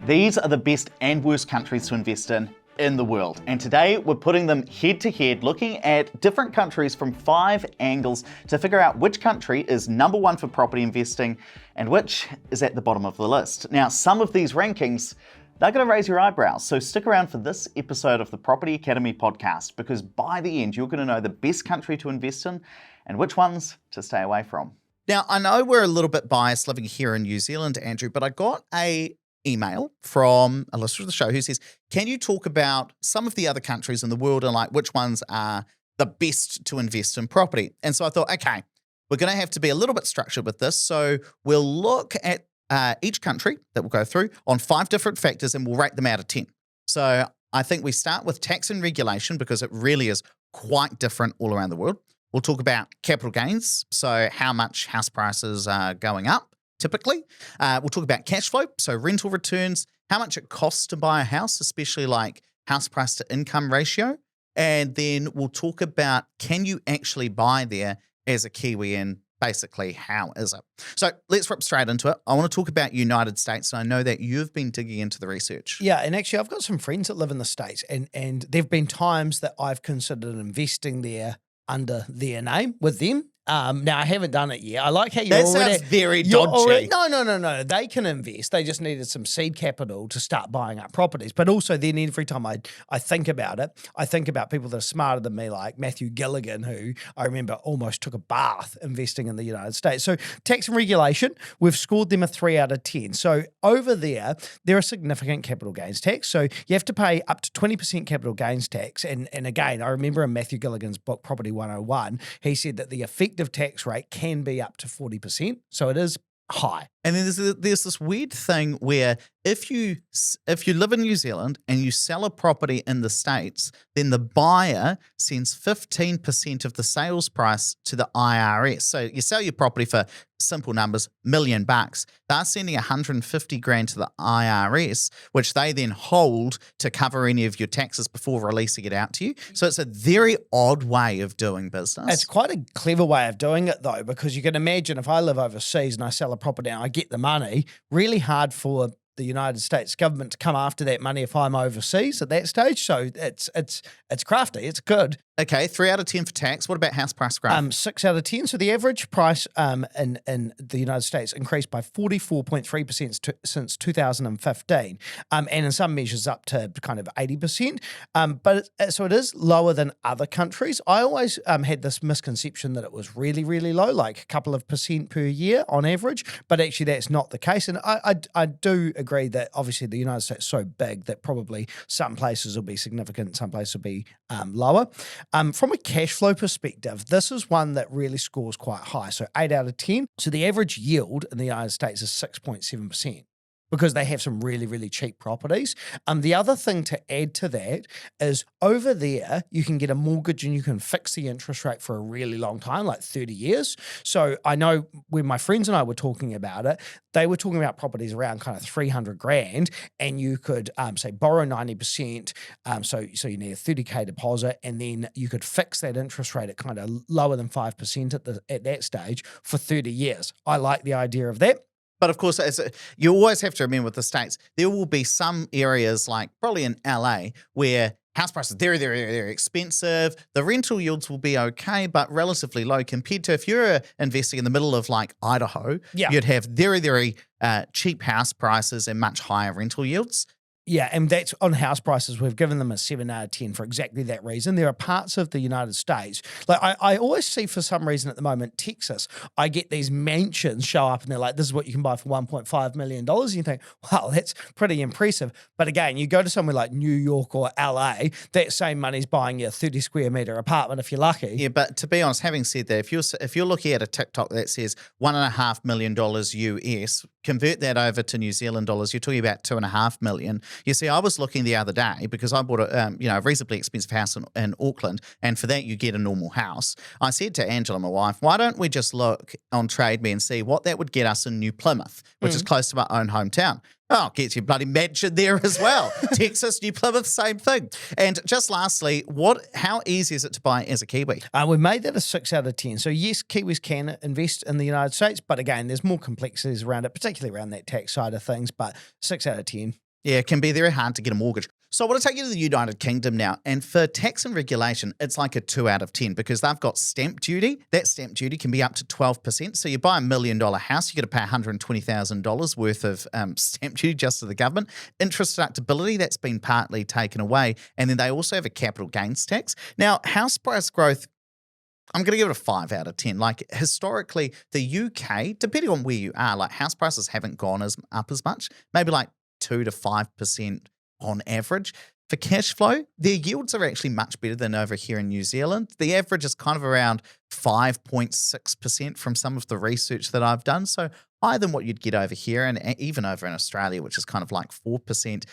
These are the best and worst countries to invest in the world. And today we're putting them head to head, looking at different countries from 5 angles to figure out which country is number 1 for property investing and which is at the bottom of the list. Now, some of these rankings, they're going to raise your eyebrows. So stick around for this episode of the Property Academy podcast, because by the end, you're going to know the best country to invest in and which ones to stay away from. Now, I know we're a little bit biased living here in New Zealand, Andrew, but I got a email from a listener of the show who says, can you talk about some of the other countries in the world and like which ones are the best to invest in property? And so I thought, okay, we're going to have to be a little bit structured with this. So we'll look at each country that we'll go through on 5 different factors and we'll rate them out of 10. So I think we start with tax and regulation because it really is quite different all around the world. We'll talk about capital gains, so how much house prices are going up typically. We'll talk about cash flow, so rental returns, how much it costs to buy a house, especially like house price to income ratio. And then we'll talk about, can you actually buy there as a Kiwi, and basically how is it? So let's rip straight into it. I want to talk about United States. And I know that you've been digging into the research. Yeah, and actually I've got some friends that live in the States, and there've been times that I've considered investing there under their name with them. Now I haven't done it yet. I like how you're that already— sounds very dodgy. No. They can invest. They just needed some seed capital to start buying up properties. But also then every time I think about it, I think about people that are smarter than me, like Matthew Gilligan, who I remember almost took a bath investing in the United States. So tax and regulation, we've scored them a 3 out of 10. So over there are significant capital gains tax. So you have to pay up to 20% capital gains tax. And again, I remember in Matthew Gilligan's book, Property 101, he said that the effective tax rate can be up to 40%. So it is high. And then there's this weird thing where if you live in New Zealand and you sell a property in the States, then the buyer sends 15% of the sales price to the IRS. So you sell your property for simple numbers, $1 million. They're sending 150 grand to the IRS, which they then hold to cover any of your taxes before releasing it out to you. So it's a very odd way of doing business. It's quite a clever way of doing it though, because you can imagine if I live overseas and I sell a property and I get the money, really hard for the United States government to come after that money if I'm overseas at that stage. So it's crafty. It's good. Okay, 3 out of 10 for tax. What about house price growth? 6 out of 10. So the average price in the United States increased by 44.3% since 2015, and in some measures up to kind of 80%. So it is lower than other countries. I always had this misconception that it was really, really low, like a couple of percent per year on average, but actually that's not the case. And I do agree that obviously the United States is so big that probably some places will be significant, some places will be lower. From a cash flow perspective, this is one that really scores quite high. So 8 out of 10. So the average yield in the United States is 6.7%. because they have some really, really cheap properties. The other thing to add to that is over there, you can get a mortgage and you can fix the interest rate for a really long time, like 30 years. So I know when my friends and I were talking about it, they were talking about properties around kind of 300 grand, and you could say borrow 90%. So you need a 30K deposit, and then you could fix that interest rate at kind of lower than 5% at that stage for 30 years. I like the idea of that. But of course, you always have to remember with the States, there will be some areas like probably in LA where house prices are very, very, very expensive. The rental yields will be okay, but relatively low compared to if you're investing in the middle of like Idaho, you'd have very, very cheap house prices and much higher rental yields. Yeah, and that's on house prices. We've given them a 7 out of 10 for exactly that reason. There are parts of the United States, like I always see for some reason at the moment, Texas, I get these mansions show up and they're like, this is what you can buy for $1.5 million. And you think, wow, that's pretty impressive. But again, you go to somewhere like New York or LA, that same money's buying you a 30 square meter apartment if you're lucky. Yeah, but to be honest, having said that, if you're looking at a TikTok that says $1.5 million US, convert that over to New Zealand dollars, you're talking about $2.5 million. You see, I was looking the other day because I bought a reasonably expensive house in Auckland, and for that you get a normal house. I said to Angela, my wife, why don't we just look on Trade Me and see what that would get us in New Plymouth, which is close to my own hometown. Oh, gets you bloody mansion there as well. Texas, New Plymouth, same thing. And just lastly, how easy is it to buy as a Kiwi? We made that a 6 out of 10. So yes, Kiwis can invest in the United States, but again, there's more complexities around it, particularly around that tax side of things, but 6 out of 10. Yeah, it can be very hard to get a mortgage. So I want to take you to the United Kingdom now. And for tax and regulation, it's like a 2 out of 10 because they've got stamp duty. That stamp duty can be up to 12%. So you buy $1 million house, you got to pay $120,000 worth of stamp duty just to the government. Interest deductibility, that's been partly taken away. And then they also have a capital gains tax. Now, house price growth, I'm going to give it a 5 out of 10. Like historically, the UK, depending on where you are, like house prices haven't gone up as much, maybe like 2 to 5% on average. For cash flow, their yields are actually much better than over here in New Zealand. The average is kind of around 5.6% from some of the research that I've done. So higher than what you'd get over here and even over in Australia, which is kind of like 4%.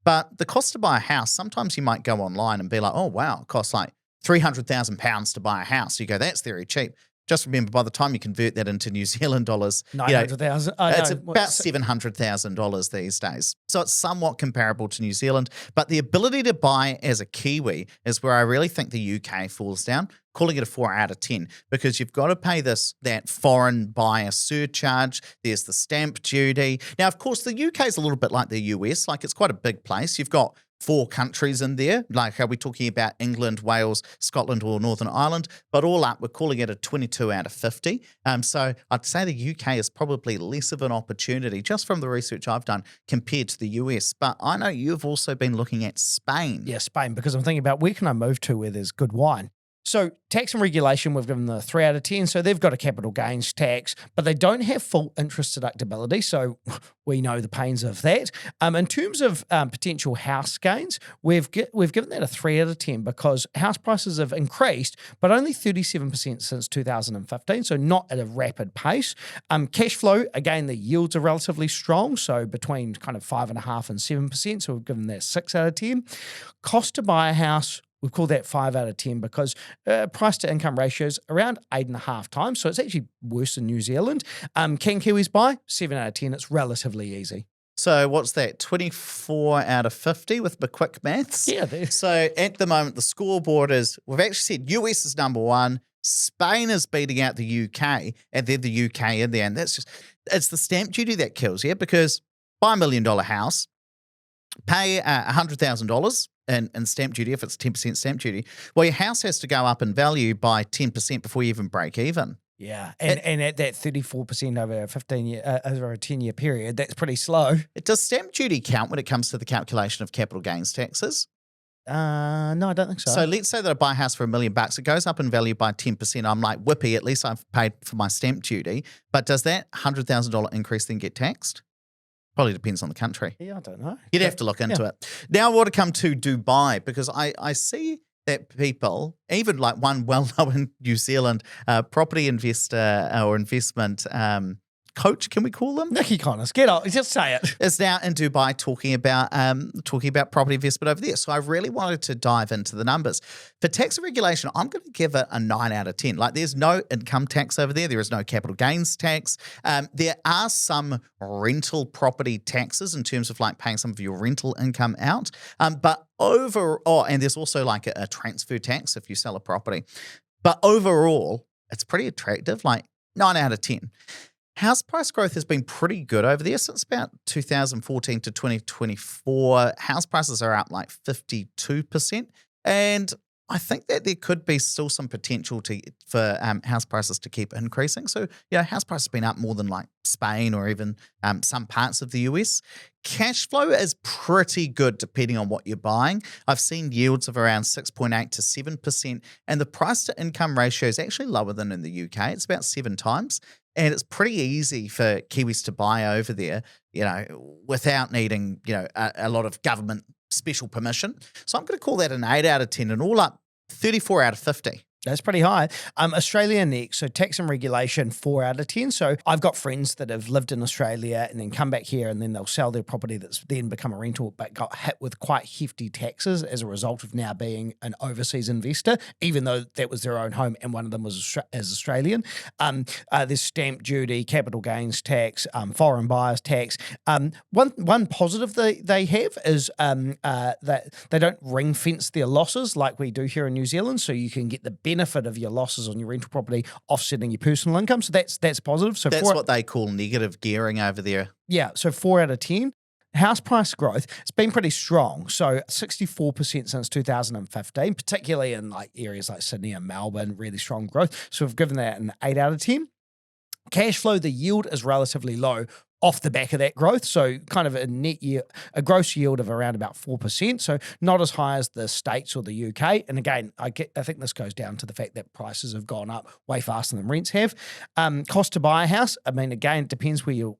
But the cost to buy a house, sometimes you might go online and be like, oh, wow, it costs like £300,000 to buy a house. You go, that's very cheap. Just remember, by the time you convert that into New Zealand dollars, 900,000. It's about $700,000 these days. So it's somewhat comparable to New Zealand. But the ability to buy as a Kiwi is where I really think the UK falls down, calling it a 4 out of 10, because you've got to pay that foreign buyer surcharge. There's the stamp duty. Now, of course, the UK is a little bit like the US. Like it's quite a big place. You've got 4 countries in there. Like, are we talking about England, Wales, Scotland, or Northern Ireland? But all up, we're calling it a 22 out of 50. So I'd say the UK is probably less of an opportunity, just from the research I've done, compared to the US. But I know you've also been looking at Spain. Yeah, Spain, because I'm thinking about where can I move to where there's good wine? So tax and regulation, we've given them a 3 out of 10. So they've got a capital gains tax, but they don't have full interest deductibility. So we know the pains of that. In terms of potential house gains, we've given that a 3 out of 10 because house prices have increased, but only 37% since 2015. So not at a rapid pace. Cash flow, again, the yields are relatively strong. So between kind of 5.5% and 7%. So we've given that 6 out of 10. Cost to buy a house, we've called that 5 out of 10 because price to income ratio is around 8.5 times. So it's actually worse than New Zealand. Can Kiwis buy? 7 out of 10. It's relatively easy. So what's that? 24 out of 50 with the quick maths? Yeah. So at the moment, the scoreboard is, we've actually said US is number 1. Spain is beating out the UK, and then the UK in there. And it's the stamp duty that kills, yeah? Because buy $1 million house, pay $100,000 in stamp duty, if it's 10% stamp duty, well, your house has to go up in value by 10% before you even break even. Yeah, and at that 34% over a 15-year, over a 10-year period, that's pretty slow. Does stamp duty count when it comes to the calculation of capital gains taxes? No, I don't think so. So let's say that I buy a house for $1 million, it goes up in value by 10%. I'm like, whippy, at least I've paid for my stamp duty. But does that $100,000 increase then get taxed? Probably depends on the country. Yeah, I don't know. You'd have to look into it. Now I want to come to Dubai because I see that people, even like one well-known in New Zealand property investor or investment coach, can we call them? Nicky Connors, get up, just say it. Is now in Dubai talking about property investment over there. So I really wanted to dive into the numbers. For tax and regulation, I'm going to give it a 9 out of 10. Like there's no income tax over there. There is no capital gains tax. There are some rental property taxes in terms of like paying some of your rental income out. But overall, and there's also like a transfer tax if you sell a property. But overall, it's pretty attractive, like 9 out of 10. House price growth has been pretty good over there since about 2014 to 2024. House prices are up like 52%. And I think that there could be still some potential for house prices to keep increasing. So, house prices have been up more than like Spain or even some parts of the US. Cash flow is pretty good depending on what you're buying. I've seen yields of around 6.8 to 7%, and the price to income ratio is actually lower than in the UK. It's about 7 times. And it's pretty easy for Kiwis to buy over there, without needing, a lot of government special permission. So I'm going to call that an 8 out of 10 and all up 34 out of 50. That's pretty high. Australia next. So tax and regulation, 4 out of 10. So I've got friends that have lived in Australia and then come back here and then they'll sell their property that's then become a rental but got hit with quite hefty taxes as a result of now being an overseas investor, even though that was their own home and one of them was as Australian. There's stamp duty, capital gains tax, foreign buyers tax. One positive they have is that they don't ring fence their losses like we do here in New Zealand. So you can get the benefit of your losses on your rental property offsetting your personal income. So that's positive. So that's what they call negative gearing over there. Yeah. So 4 out of 10. house price growth, it's been pretty strong. So 64% since 2015, particularly in like areas like Sydney and Melbourne, really strong growth. So we've given that an 8 out of 10. Cash flow, the yield is relatively low off the back of that growth. So kind of a gross yield of around about 4%. So not as high as the States or the UK. And again, I think this goes down to the fact that prices have gone up way faster than rents have. Cost to buy a house, I mean, again, it depends where you're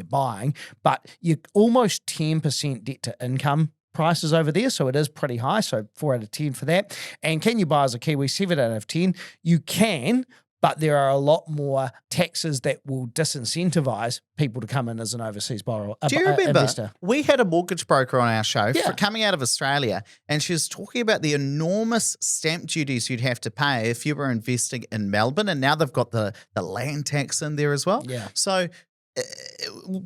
buying, but you're almost 10% debt to income prices over there, so it is pretty high. So 4 out of 10 for that. And can you buy as a Kiwi? 7 out of 10. You can, but there are a lot more taxes that will disincentivize people to come in as an overseas borrower. Do you remember investor. We had a mortgage broker on our show for coming out of Australia, and she was talking about the enormous stamp duties you'd have to pay if you were investing in Melbourne, and now they've got the land tax in there as well. Yeah. So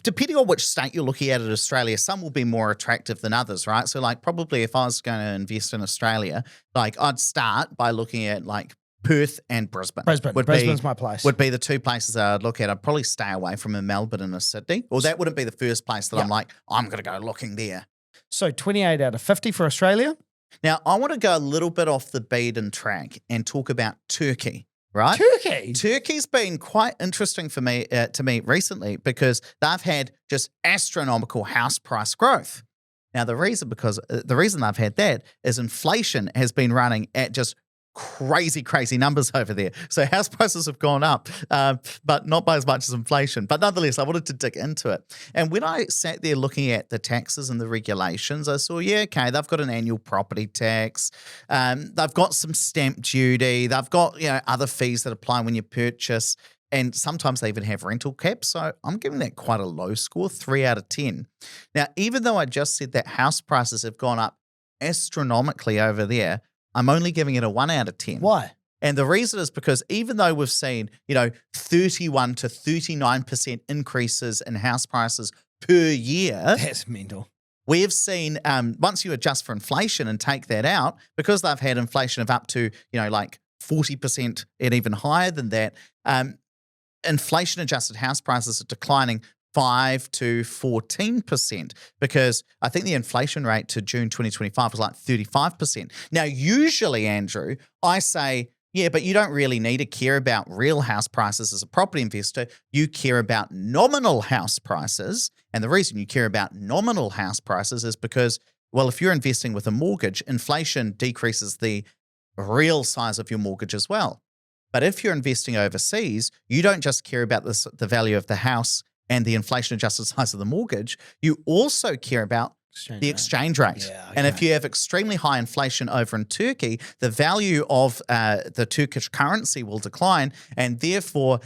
depending on which state you're looking at in Australia, some will be more attractive than others, right? So like probably if I was going to invest in Australia, like I'd start by looking at like Perth and Brisbane. Brisbane's my place. Would be the two places that I'd look at. I'd probably stay away from a Melbourne and a Sydney. Or that wouldn't be the first place that I'm like, I'm going to go looking there. So 28 out of 50 for Australia. Now, I want to go a little bit off the beaten track and talk about Turkey, right? Turkey's been quite interesting for me to me recently because they've had just astronomical house price growth. Now, the reason they've had that is inflation has been running at just crazy numbers over there. So house prices have gone up, but not by as much as inflation. But nonetheless, I wanted to dig into it. And when I sat there looking at the taxes and the regulations, I saw, they've got an annual property tax. They've got some stamp duty. They've got, other fees that apply when you purchase. And sometimes they even have rental caps. So I'm giving that quite a low score, 3 out of 10. Now, even though I just said that house prices have gone up astronomically over there, I'm only giving it a 1 out of 10. Why? And the reason is because even though we've seen, 31 to 39% increases in house prices per year. That's mental. We have seen, once you adjust for inflation and take that out, because they've had inflation of up to, like 40% and even higher than that, inflation-adjusted house prices are declining 5 to 14%, because I think the inflation rate to June 2025 was like 35%. Now, usually, Andrew, I say, but you don't really need to care about real house prices as a property investor. You care about nominal house prices. And the reason you care about nominal house prices is because, well, if you're investing with a mortgage, inflation decreases the real size of your mortgage as well. But if you're investing overseas, you don't just care about the value of the house and the inflation-adjusted size of the mortgage, you also care about the exchange rate. Yeah, okay. And if you have extremely high inflation over in Turkey, the value of the Turkish currency will decline. And therefore,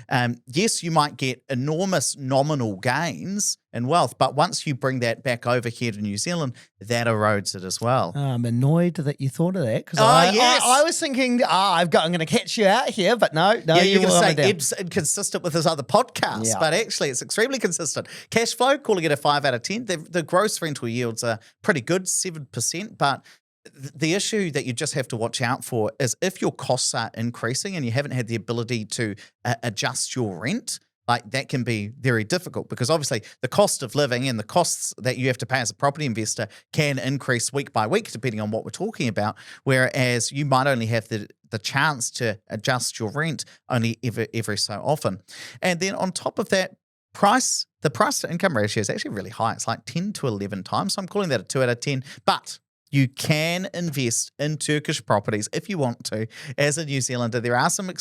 yes, you might get enormous nominal gains in wealth, but once you bring that back over here to New Zealand, that erodes it as well. I'm annoyed that you thought of that, because I was thinking, I'm going to catch you out here, but no. Yeah, you're going to say Eb's inconsistent with his other podcasts, but actually it's extremely consistent. Cash flow, calling it a 5 out of 10. The gross rental yields are pretty good, 7%, but the issue that you just have to watch out for is if your costs are increasing and you haven't had the ability to adjust your rent, like that can be very difficult, because obviously the cost of living and the costs that you have to pay as a property investor can increase week by week depending on what we're talking about, whereas you might only have the chance to adjust your rent only every so often. And then on top of that, the price to income ratio is actually really high. It's like 10 to 11 times. So I'm calling that a 2 out of 10. But you can invest in Turkish properties if you want to. As a New Zealander, there are some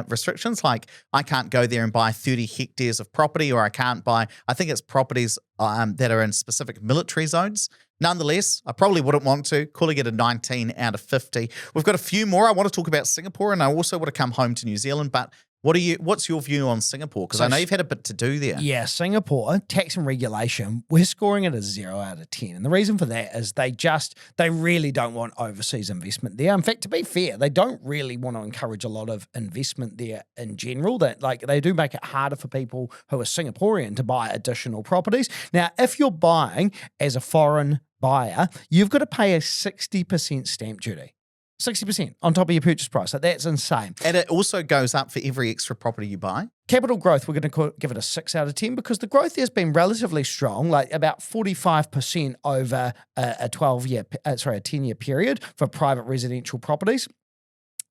restrictions, like I can't go there and buy 30 hectares of property, or I can't buy, I think it's properties that are in specific military zones. Nonetheless, I probably wouldn't want to, calling it a 19 out of 50. We've got a few more. I want to talk about Singapore, and I also want to come home to New Zealand, but what's your view on Singapore? Because I know you've had a bit to do there. Yeah, Singapore, tax and regulation, we're scoring it a 0 out of 10. And the reason for that is they really don't want overseas investment there. In fact, to be fair, they don't really want to encourage a lot of investment there in general. That they do make it harder for people who are Singaporean to buy additional properties. Now, if you're buying as a foreign buyer, you've got to pay a 60% stamp duty. 60% on top of your purchase price. Like, that's insane. And it also goes up for every extra property you buy? Capital growth, we're going to give it a 6 out of 10 because the growth there has been relatively strong, like about 45% over a 10-year period for private residential properties.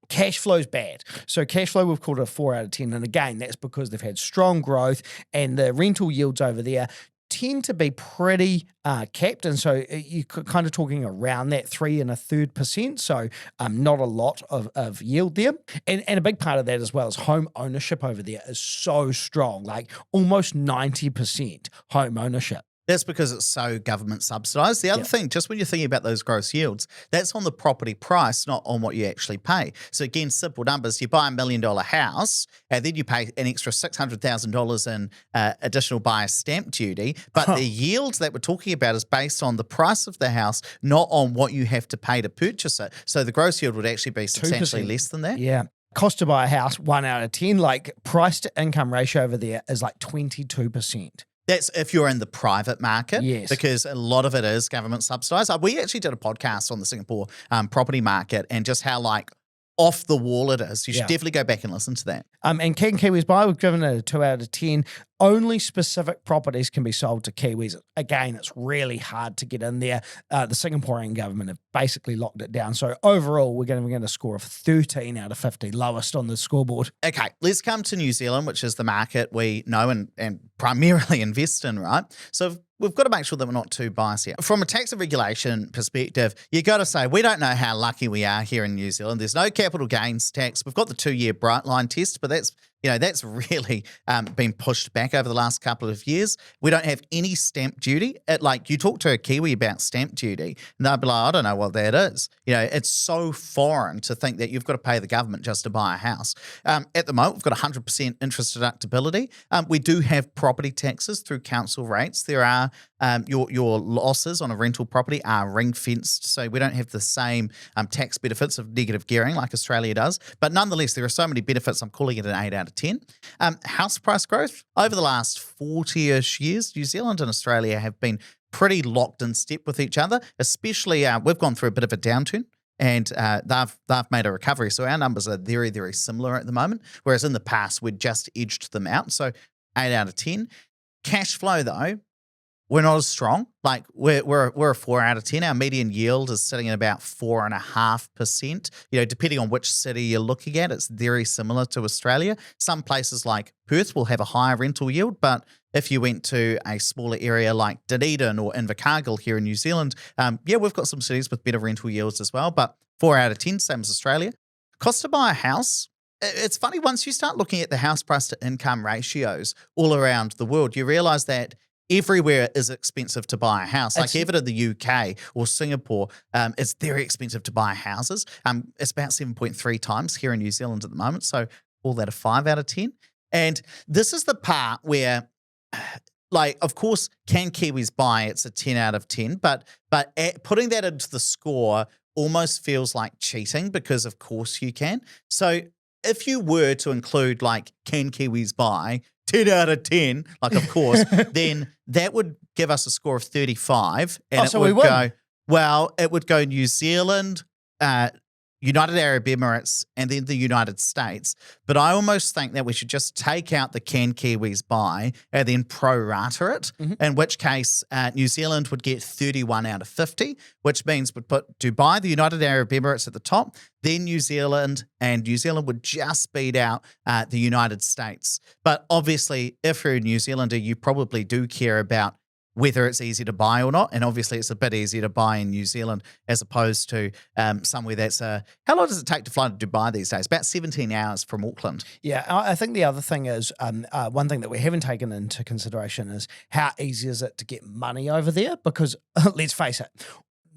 Cash flow's bad. So cash flow, we've called it a 4 out of 10. And again, that's because they've had strong growth and the rental yields over there tend to be pretty capped. And so you're kind of talking around that 3.33%. So not a lot of yield there. And a big part of that as well is home ownership over there is so strong, like almost 90% home ownership. That's because it's so government subsidised. The other thing, just when you're thinking about those gross yields, that's on the property price, not on what you actually pay. So again, simple numbers, you buy $1 million house and then you pay an extra $600,000 in additional buyer stamp duty. But the yield that we're talking about is based on the price of the house, not on what you have to pay to purchase it. So the gross yield would actually be substantially 2%. less than that. Yeah. Cost to buy a house, 1 out of 10. Like price to income ratio over there is like 22%. That's if you're in the private market, yes, because a lot of it is government subsidised. We actually did a podcast on the Singapore property market and just how like off the wall it is. You should definitely go back and listen to that. And can Kiwis buy? We've given it a 2 out of 10. Only specific properties can be sold to Kiwis. Again, it's really hard to get in there. The Singaporean government have basically locked it down. So overall, we're going to score of 13 out of 50, lowest on the scoreboard. Okay, let's come to New Zealand, which is the market we know and primarily invest in, right? So we've got to make sure that we're not too biased here. From a tax and regulation perspective, you got to say, we don't know how lucky we are here in New Zealand. There's no capital gains tax. We've got the 2-year bright line test, but that's really been pushed back over the last couple of years. We don't have any stamp duty. Like you talk to a Kiwi about stamp duty, and they'll be like, I don't know what that is. It's so foreign to think that you've got to pay the government just to buy a house. At the moment, we've got 100% interest deductibility. We do have property taxes through council rates. There are your losses on a rental property are ring fenced, so we don't have the same tax benefits of negative gearing like Australia does. But nonetheless, there are so many benefits. I'm calling it an 8 out of 10. House price growth over the last 40-ish years, New Zealand and Australia have been pretty locked in step with each other. Especially, we've gone through a bit of a downturn. And they've made a recovery. So our numbers are very, very similar at the moment, whereas in the past we'd just edged them out. So 8 out of 10. Cash flow, though, we're not as strong. Like we're a 4 out of 10. Our median yield is sitting at about 4.5%. Depending on which city you're looking at, it's very similar to Australia. Some places like Perth will have a higher rental yield, but if you went to a smaller area like Dunedin or Invercargill here in New Zealand, we've got some cities with better rental yields as well. But 4 out of 10, same as Australia. Cost to buy a house. It's funny, once you start looking at the house price to income ratios all around the world, you realize that everywhere is expensive to buy a house. Like even in the UK or Singapore, it's very expensive to buy houses. It's about 7.3 times here in New Zealand at the moment. So all that a 5 out of 10. And this is the part where, like, of course, can Kiwis buy? It's a 10 out of 10. But putting that into the score almost feels like cheating because, of course, you can. So if you were to include, like, can Kiwis buy 10 out of 10, like, of course, then that would give us a score of 35. And it would go New Zealand, United Arab Emirates, and then the United States. But I almost think that we should just take out the can Kiwis buy and then pro-rata it, in which case New Zealand would get 31 out of 50, which means we'd put Dubai, the United Arab Emirates at the top, then New Zealand, and New Zealand would just beat out the United States. But obviously, if you're a New Zealander, you probably do care about whether it's easy to buy or not. And obviously it's a bit easier to buy in New Zealand as opposed to somewhere that's how long does it take to fly to Dubai these days? About 17 hours from Auckland. Yeah, I think the other thing is, one thing that we haven't taken into consideration is how easy is it to get money over there? Because let's face it,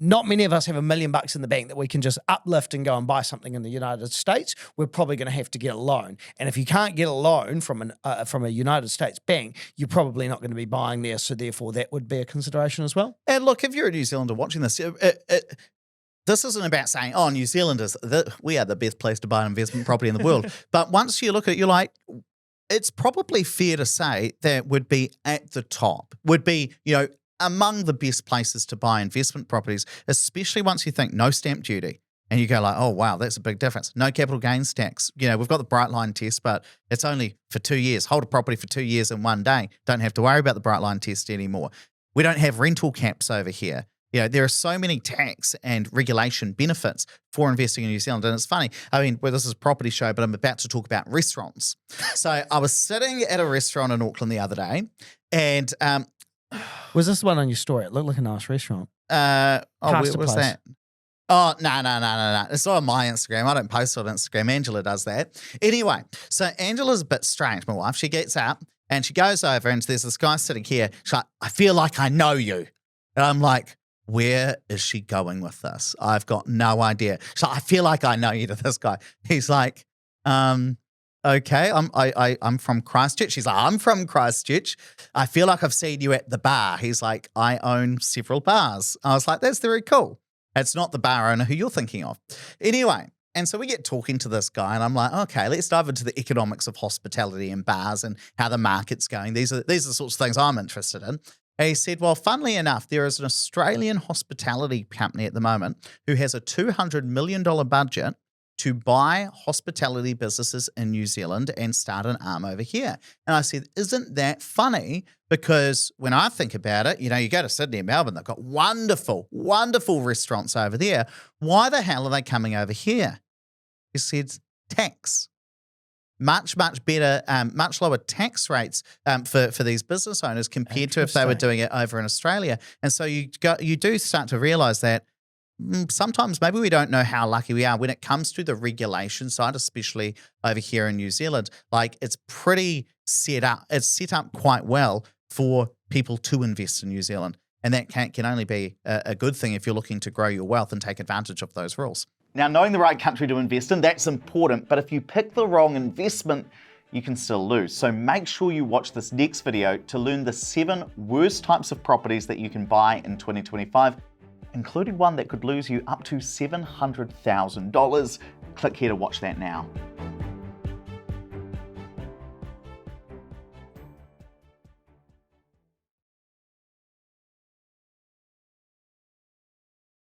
not many of us have $1 million in the bank that we can just uplift and go and buy something in the United States. We're probably going to have to get a loan. And if you can't get a loan from a United States bank, you're probably not going to be buying there. So therefore, that would be a consideration as well. And look, if you're a New Zealander watching this, this isn't about saying, oh, New Zealanders, we are the best place to buy an investment property in the world. But once you look at it, you're like, it's probably fair to say that would be at the top, would be, among the best places to buy investment properties, especially once you think no stamp duty. And you go like, oh, wow, that's a big difference. No capital gains tax. You know, we've got the bright line test, but it's only for 2 years. Hold a property for 2 years in one day. Don't have to worry about the bright line test anymore. We don't have rental caps over here. You know, there are so many tax and regulation benefits for investing in New Zealand. And it's funny, I mean, well, this is a property show, but I'm about to talk about restaurants. So I was sitting at a restaurant in Auckland the other day, and was this one on your story? It looked like a nice restaurant. Where was place. that? Oh, no. It's not on my Instagram. I don't post on Instagram. Angela does that. Anyway, so Angela's a bit strange, my wife. She gets up and she goes over and there's this guy sitting here. She's like, I feel like I know you. And I'm like, where is she going with this? I've got no idea. She's like, I feel like I know you to this guy. He's like, okay, I'm from Christchurch. She's like, I'm from Christchurch. I feel like I've seen you at the bar. He's like, I own several bars. I was like, that's very cool. It's not the bar owner who you're thinking of. Anyway, and so we get talking to this guy and I'm like, okay, let's dive into the economics of hospitality and bars and how the market's going. These are the sorts of things I'm interested in. And he said, well, funnily enough, there is an Australian hospitality company at the moment who has a $200 million budget to buy hospitality businesses in New Zealand and start an arm over here. And I said, isn't that funny? Because when I think about it, you know, you go to Sydney and Melbourne, they've got wonderful, wonderful restaurants over there. Why the hell are they coming over here? He said, tax. Much better, much lower tax rates for these business owners compared to if they were doing it over in Australia. And so you do start to realize that sometimes maybe we don't know how lucky we are when it comes to the regulation side, especially over here in New Zealand. Like it's pretty set up. It's set up quite well for people to invest in New Zealand. And that can only be a good thing if you're looking to grow your wealth and take advantage of those rules. Now, knowing the right country to invest in, that's important. But if you pick the wrong investment, you can still lose. So make sure you watch this next video to learn the 7 worst types of properties that you can buy in 2025. Including one that could lose you up to $700,000. Click here to watch that now.